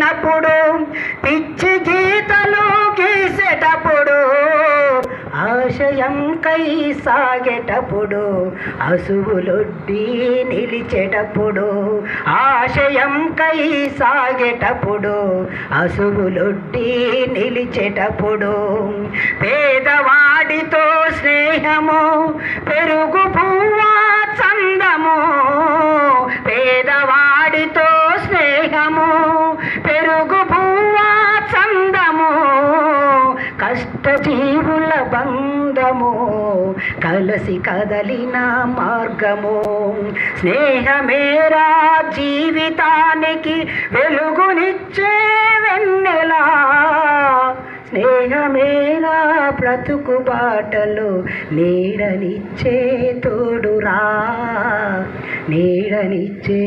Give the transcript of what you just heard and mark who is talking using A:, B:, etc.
A: గీసినప్పుడు పిచ్చి గీతలు గీసేటప్పుడు ఆశయం కై సాగేటప్పుడు అసువులొడ్డి నిలిచేటప్పుడు ఆశయం కై సాగేటప్పుడు అసువులొడ్డి నిలిచేటప్పుడు పేదవాడితో స్నేహము పెరుగు పువ్వా చందము పేదవాడితో స్నేహము పెరుగు పువ్వా చందము కష్టజీవుల బంధము కలసి కదలిన మార్గము స్నేహమేరా జీవితానికి వెలుగునిచ్చే వెన్నెలా స్నేహమేరా బ్రతుకు బాటలు నీడనిచ్చే తోడురా నీడనిచ్చే